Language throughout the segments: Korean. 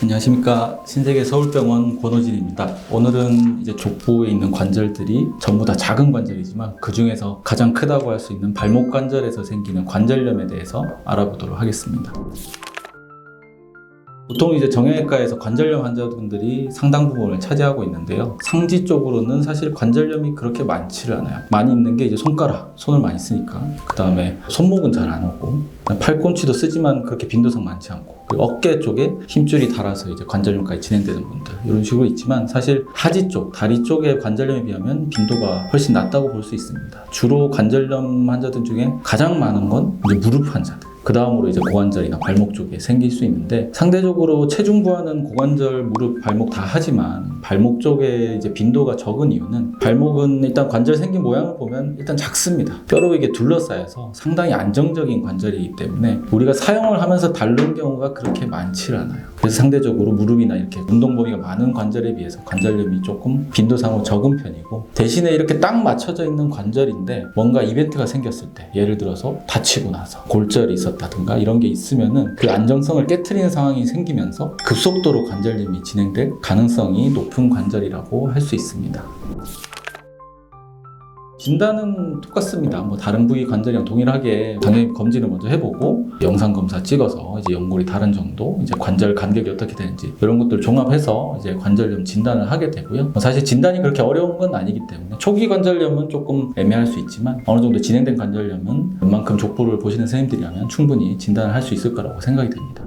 안녕하십니까. 신세계 서울병원 권호진입니다. 오늘은 이제 족부에 있는 관절들이 전부 다 작은 관절이지만 그 중에서 가장 크다고 할 수 있는 발목 관절에서 생기는 관절염에 대해서 알아보도록 하겠습니다. 보통 이제 정형외과에서 관절염 환자분들이 상당 부분을 차지하고 있는데요. 상지 쪽으로는 사실 관절염이 그렇게 많지를 않아요. 많이 있는 게 이제 손가락, 손을 많이 쓰니까. 그 다음에 손목은 잘 안 오고, 팔꿈치도 쓰지만 그렇게 빈도성 많지 않고, 그리고 어깨 쪽에 힘줄이 닳아서 이제 관절염까지 진행되는 분들, 이런 식으로 있지만 사실 하지 쪽, 다리 쪽의 관절염에 비하면 빈도가 훨씬 낮다고 볼 수 있습니다. 주로 관절염 환자들 중에 가장 많은 건 이제 무릎 환자들. 그 다음으로 이제 고관절이나 발목 쪽에 생길 수 있는데, 상대적으로 체중 부하는 고관절, 무릎, 발목 다 하지만 발목 쪽에 이제 빈도가 적은 이유는, 발목은 일단 관절 생긴 모양을 보면 일단 작습니다. 뼈로 이게 둘러싸여서 상당히 안정적인 관절이기 때문에 우리가 사용을 하면서 닳는 경우가 그렇게 많지 않아요. 그래서 상대적으로 무릎이나 이렇게 운동 범위가 많은 관절에 비해서 관절염이 조금 빈도상으로 적은 편이고, 대신에 이렇게 딱 맞춰져 있는 관절인데 뭔가 이벤트가 생겼을 때, 예를 들어서 다치고 나서 골절이 있었다든가 이런 게 있으면은 그 안정성을 깨트리는 상황이 생기면서 급속도로 관절염이 진행될 가능성이 높은 관절이라고 할 수 있습니다. 진단은 똑같습니다. 뭐 다른 부위 관절이랑 동일하게 당연히 검진을 먼저 해보고 영상 검사 찍어서 이제 연골이 다른 정도, 이제 관절 간격이 어떻게 되는지 이런 것들 종합해서 이제 관절염 진단을 하게 되고요. 사실 진단이 그렇게 어려운 건 아니기 때문에 초기 관절염은 조금 애매할 수 있지만 어느 정도 진행된 관절염은 웬만큼 족부를 보시는 선생님들이라면 충분히 진단을 할 수 있을 거라고 생각이 됩니다.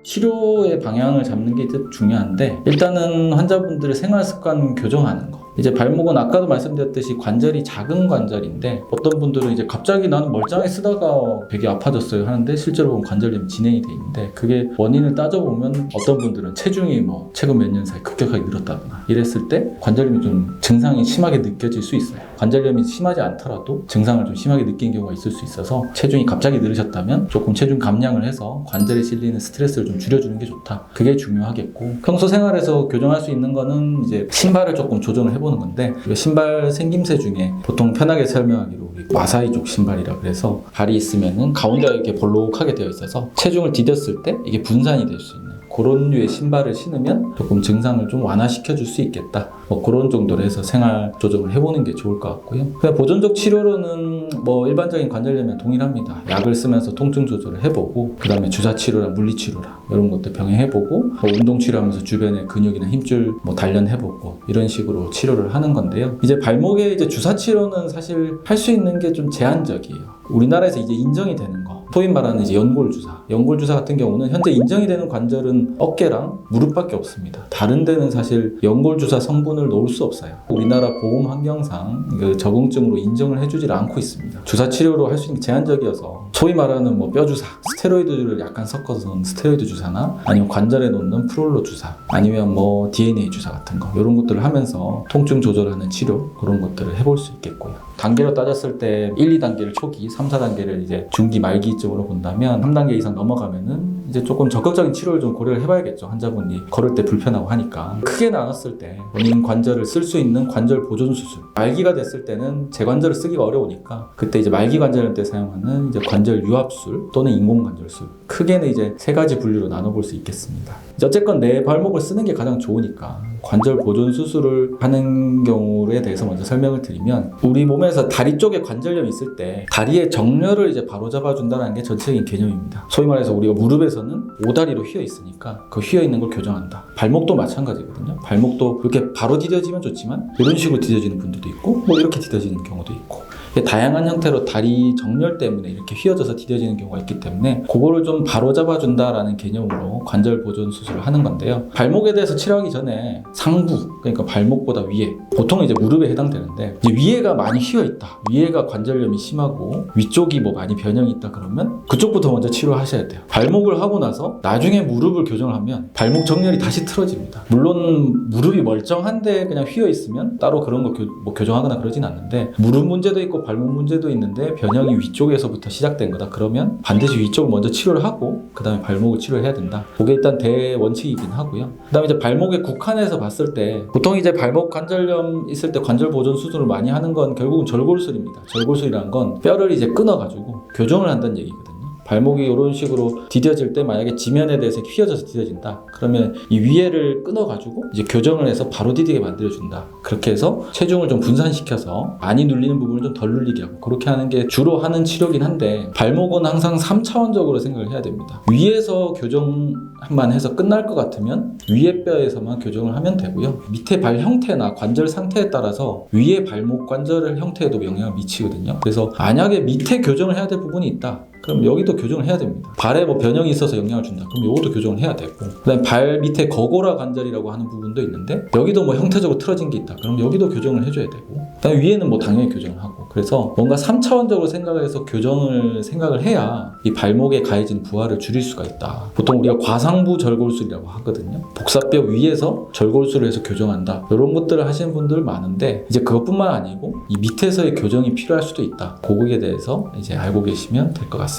치료의 방향을 잡는 게 중요한데, 일단은 환자분들의 생활 습관 교정하는 거. 이제 발목은 아까도 말씀드렸듯이 관절이 작은 관절인데, 어떤 분들은 이제 갑자기 나는 멀쩡하게 쓰다가 되게 아파졌어요 하는데 실제로 보면 관절염이 진행이 돼 있는데, 그게 원인을 따져보면 어떤 분들은 체중이 뭐 최근 몇 년 사이 급격하게 늘었다거나 이랬을 때 관절염이 좀 증상이 심하게 느껴질 수 있어요. 관절염이 심하지 않더라도 증상을 좀 심하게 느낀 경우가 있을 수 있어서, 체중이 갑자기 늘으셨다면 조금 체중 감량을 해서 관절에 실리는 스트레스를 좀 줄여주는 게 좋다. 그게 중요하겠고, 평소 생활에서 교정할 수 있는 거는 이제 신발을 조금 조정을 해보는 건데, 신발 생김새 중에 보통 편하게 설명하기로 마사이족 신발이라 그래서 발이 있으면은 가운데가 이렇게 볼록하게 되어 있어서 체중을 디뎠을 때 이게 분산이 될 수 있는 그런 류의 신발을 신으면 조금 증상을 좀 완화시켜 줄 수 있겠다. 뭐 그런 정도로 해서 생활 조정을 해보는 게 좋을 것 같고요. 그냥 보존적 치료로는 뭐 일반적인 관절염에 동일합니다. 약을 쓰면서 통증 조절을 해보고, 그 다음에 주사 치료랑 물리 치료랑 이런 것들 병행해보고, 뭐 운동 치료하면서 주변에 근육이나 힘줄 뭐 단련해보고 이런 식으로 치료를 하는 건데요. 이제 발목에 이제 주사 치료는 사실 할 수 있는 게 좀 제한적이에요. 우리나라에서 이제 인정이 되는 거, 소위 말하는 이제 연골 주사. 연골 주사 같은 경우는 현재 인정이 되는 관절은 어깨랑 무릎밖에 없습니다. 다른 데는 사실 연골 주사 성분을 놓을 수 없어요. 우리나라 보험 환경상 적응증으로 인정을 해주질 않고 있습니다. 주사 치료로 할 수 있는 게 제한적이어서, 소위 말하는 뭐 뼈 주사, 스테로이드를 약간 섞어서 놓은 스테로이드 주사나 아니면 관절에 놓는 프롤로 주사, 아니면 뭐 DNA 주사 같은 거, 이런 것들을 하면서 통증 조절하는 치료, 그런 것들을 해볼 수 있겠고요. 단계로 따졌을 때 1, 2단계를 초기, 3, 4단계를 이제 중기 말기쯤으로 본다면 3단계 이상 넘어가면은 이제 조금 적극적인 치료를 좀 고려를 해봐야겠죠. 환자분이 걸을 때 불편하고 하니까. 크게 나눴을 때 본인 관절을 쓸 수 있는 관절 보존 수술, 말기가 됐을 때는 재관절을 쓰기가 어려우니까 그때 이제 말기 관절염 때 사용하는 이제 관절 유압술 또는 인공관절술, 크게는 이제 세 가지 분류로 나눠볼 수 있겠습니다. 이제 어쨌건 내 발목을 쓰는 게 가장 좋으니까 관절 보존 수술을 하는 경우에 대해서 먼저 설명을 드리면, 우리 몸에서 다리 쪽에 관절염이 있을 때 다리의 정렬을 이제 바로잡아 준다는 게 전체적인 개념입니다. 소위 말해서 우리가 무릎에서는 오다리로 휘어 있으니까 그 휘어 있는 걸 교정한다. 발목도 마찬가지거든요. 발목도 이렇게 바로 디뎌지면 좋지만 이런 식으로 디뎌지는 분들도 있고, 뭐 이렇게 디뎌지는 경우도 있고, 다양한 형태로 다리 정렬 때문에 이렇게 휘어져서 디뎌지는 경우가 있기 때문에 그거를 좀 바로잡아 준다라는 개념으로 관절 보존 수술을 하는 건데요. 발목에 대해서 치료하기 전에 상부, 그러니까 발목보다 위에, 보통 이제 무릎에 해당되는데, 이제 위에가 많이 휘어 있다, 위에가 관절염이 심하고 위쪽이 뭐 많이 변형이 있다 그러면 그쪽부터 먼저 치료하셔야 돼요. 발목을 하고 나서 나중에 무릎을 교정을 하면 발목 정렬이 다시 틀어집니다. 물론 무릎이 멀쩡한데 그냥 휘어 있으면 따로 그런 거 교정하거나 그러진 않는데, 무릎 문제도 있고 발목 문제도 있는데 변형이 위쪽에서부터 시작된 거다 그러면 반드시 위쪽을 먼저 치료를 하고 그 다음에 발목을 치료해야 된다. 그게 일단 대원칙이긴 하고요. 그 다음에 이제 발목에 국한해서 봤을 때, 보통 이제 발목 관절염 있을 때 관절 보존 수술을 많이 하는 건 결국은 절골술입니다. 절골술이라는 건 뼈를 이제 끊어가지고 교정을 한다는 얘기거든요. 발목이 이런 식으로 디뎌질 때 만약에 지면에 대해서 휘어져서 디뎌진다. 그러면 이 위에를 끊어가지고 이제 교정을 해서 바로 디디게 만들어준다. 그렇게 해서 체중을 좀 분산시켜서 많이 눌리는 부분을 좀 덜 눌리게 하고 그렇게 하는 게 주로 하는 치료긴 한데 발목은 항상 3차원적으로 생각을 해야 됩니다. 위에서 교정만 해서 끝날 것 같으면 위에 뼈에서만 교정을 하면 되고요. 밑에 발 형태나 관절 상태에 따라서 위에 발목 관절 형태에도 영향을 미치거든요. 그래서 만약에 밑에 교정을 해야 될 부분이 있다. 그럼 여기도 교정을 해야 됩니다. 발에 뭐 변형이 있어서 영향을 준다. 그럼 이것도 교정을 해야 되고 그다음에 발 밑에 거고라 관절이라고 하는 부분도 있는데 여기도 뭐 형태적으로 틀어진 게 있다. 그럼 여기도 교정을 해줘야 되고 그다음에 위에는 뭐 당연히 교정을 하고 그래서 뭔가 3차원적으로 생각을 해서 교정을 생각을 해야 이 발목에 가해진 부하를 줄일 수가 있다. 보통 우리가 과상부 절골술이라고 하거든요. 복사뼈 위에서 절골술을 해서 교정한다. 이런 것들을 하시는 분들 많은데 이제 그것뿐만 아니고 이 밑에서의 교정이 필요할 수도 있다. 그거에 대해서 이제 알고 계시면 될 것 같습니다.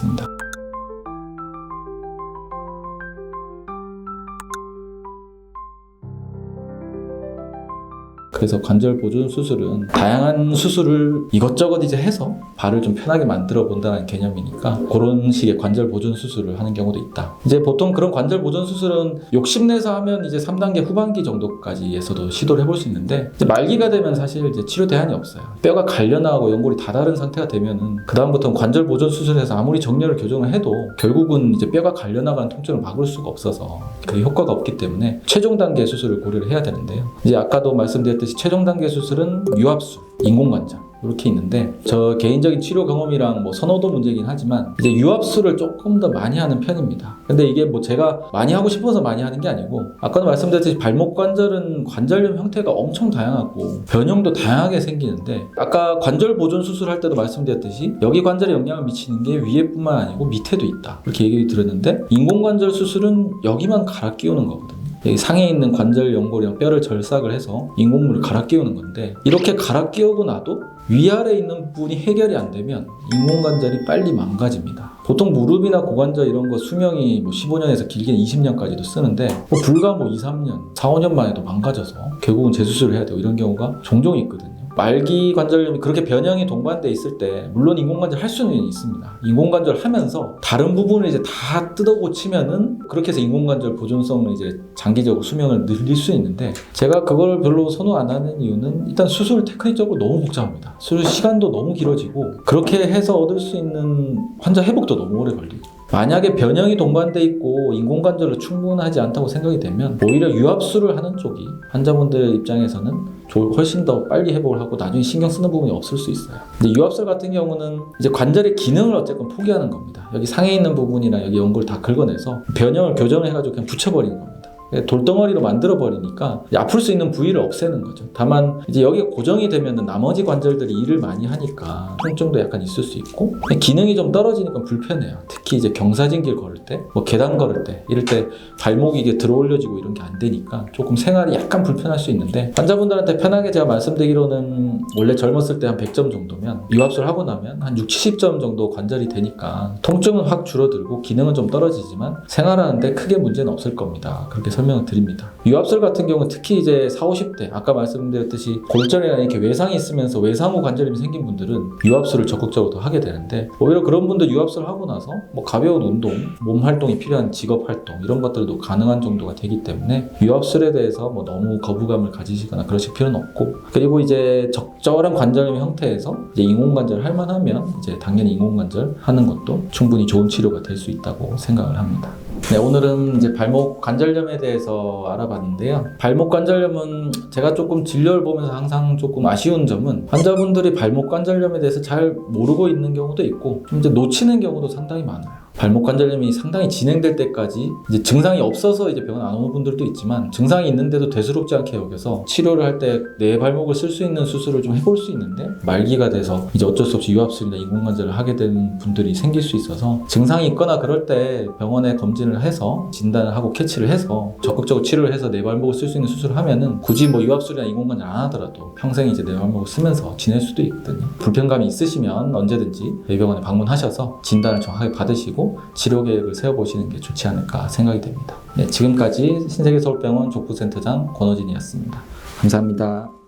그래서 관절 보존 수술은 다양한 수술을 이것저것 이제 해서 발을 좀 편하게 만들어 본다는 개념이니까 그런 식의 관절 보존 수술을 하는 경우도 있다. 이제 보통 그런 관절 보존 수술은 욕심내서 하면 이제 3단계 후반기 정도까지에서도 시도를 해볼 수 있는데 이제 말기가 되면 사실 이제 치료 대안이 없어요. 뼈가 갈려나가고 연골이 다 다른 상태가 되면은 그 다음부터는 관절 보존 수술해서 아무리 정렬을 교정을 해도 결국은 이제 뼈가 갈려나가는 통증을 막을 수가 없어서 그게 효과가 없기 때문에 최종 단계 수술을 고려를 해야 되는데요. 이제 아까도 말씀드렸듯이 최종 단계 수술은 유압술, 인공관절 이렇게 있는데 저 개인적인 치료 경험이랑 뭐 선호도 문제이긴 하지만 이제 유압술을 조금 더 많이 하는 편입니다. 근데 이게 뭐 제가 많이 하고 싶어서 많이 하는 게 아니고 아까도 말씀드렸듯이 발목 관절은 관절염 형태가 엄청 다양하고 변형도 다양하게 생기는데 아까 관절 보존 수술할 때도 말씀드렸듯이 여기 관절에 영향을 미치는 게 위에뿐만 아니고 밑에도 있다 이렇게 얘기 드렸는데 인공관절 수술은 여기만 갈아 끼우는 거거든요. 여기 상에 있는 관절 연골이랑 뼈를 절삭을 해서 인공물을 갈아 끼우는 건데 이렇게 갈아 끼우고 나도 위아래에 있는 부분이 해결이 안 되면 인공관절이 빨리 망가집니다. 보통 무릎이나 고관절 이런 거 수명이 뭐 15년에서 길게는 20년까지도 쓰는데 불과 2, 3년, 4, 5년 만에도 망가져서 결국은 재수술을 해야 되고 이런 경우가 종종 있거든요. 말기 관절염이 그렇게 변형이 동반돼 있을 때 물론 인공관절 할 수는 있습니다. 인공관절 하면서 다른 부분을 이제 다 뜯어 고치면은 그렇게 해서 인공관절 보존성을 이제 장기적으로 수명을 늘릴 수 있는데 제가 그걸 별로 선호 안 하는 이유는 일단 수술 테크닉적으로 너무 복잡합니다. 수술 시간도 너무 길어지고 그렇게 해서 얻을 수 있는 환자 회복도 너무 오래 걸리고 만약에 변형이 동반돼 있고 인공관절로 충분하지 않다고 생각이 되면 오히려 유압술을 하는 쪽이 환자분들 입장에서는 훨씬 더 빨리 회복을 하고 나중에 신경 쓰는 부분이 없을 수 있어요. 근데 유압술 같은 경우는 이제 관절의 기능을 어쨌건 포기하는 겁니다. 여기 상에 있는 부분이나 여기 연골 다 긁어내서 변형을 교정을 해가지고 그냥 붙여버리는 겁니다. 돌덩어리로 만들어버리니까 아플 수 있는 부위를 없애는 거죠. 다만 이제 여기가 고정이 되면 나머지 관절들이 일을 많이 하니까 통증도 약간 있을 수 있고 기능이 좀 떨어지니까 불편해요. 특히 이제 경사진길 걸을 때, 뭐 계단 걸을 때 이럴 때 발목이 이게 들어 올려지고 이런 게 안 되니까 조금 생활이 약간 불편할 수 있는데 환자분들한테 편하게 제가 말씀드리기로는 원래 젊었을 때 한 100점 정도면 유압술 하고 나면 한 60, 70점 정도 관절이 되니까 통증은 확 줄어들고 기능은 좀 떨어지지만 생활하는데 크게 문제는 없을 겁니다. 그렇게 설명을 드립니다. 유압술 같은 경우는 특히 이제 40, 50대 아까 말씀드렸듯이 골절이나 이렇게 외상이 있으면서 외상 후 관절염이 생긴 분들은 유압술을 적극적으로 더 하게 되는데 오히려 그런 분들 유압술 하고 나서 뭐 가벼운 운동, 몸 활동이 필요한 직업 활동 이런 것들도 가능한 정도가 되기 때문에 유압술에 대해서 뭐 너무 거부감을 가지시거나 그러실 필요는 없고 그리고 이제 적절한 관절염 형태에서 이제 인공관절 할 만하면 이제 당연히 인공관절 하는 것도 충분히 좋은 치료가 될 수 있다고 생각을 합니다. 네, 오늘은 이제 발목 관절염에 대해서 알아봤는데요. 발목 관절염은 제가 조금 진료를 보면서 항상 조금 아쉬운 점은 환자분들이 발목 관절염에 대해서 잘 모르고 있는 경우도 있고 좀 이제 놓치는 경우도 상당히 많아요. 발목 관절염이 상당히 진행될 때까지 이제 증상이 없어서 이제 병원 안 오는 분들도 있지만 증상이 있는데도 대수롭지 않게 여겨서 치료를 할 때 내 발목을 쓸 수 있는 수술을 좀 해볼 수 있는데 말기가 돼서 이제 어쩔 수 없이 유압술이나 인공관절을 하게 되는 분들이 생길 수 있어서 증상이 있거나 그럴 때 병원에 검진을 해서 진단을 하고 캐치를 해서 적극적으로 치료를 해서 내 발목을 쓸 수 있는 수술을 하면은 굳이 뭐 유압술이나 인공관절 안 하더라도 평생 이제 내 발목을 쓰면서 지낼 수도 있거든요. 불편감이 있으시면 언제든지 저희 병원에 방문하셔서 진단을 정확하게 받으시고 치료 계획을 세워보시는 게 좋지 않을까 생각이 됩니다. 네, 지금까지 신세계서울병원 족부센터장 권호진이었습니다. 감사합니다.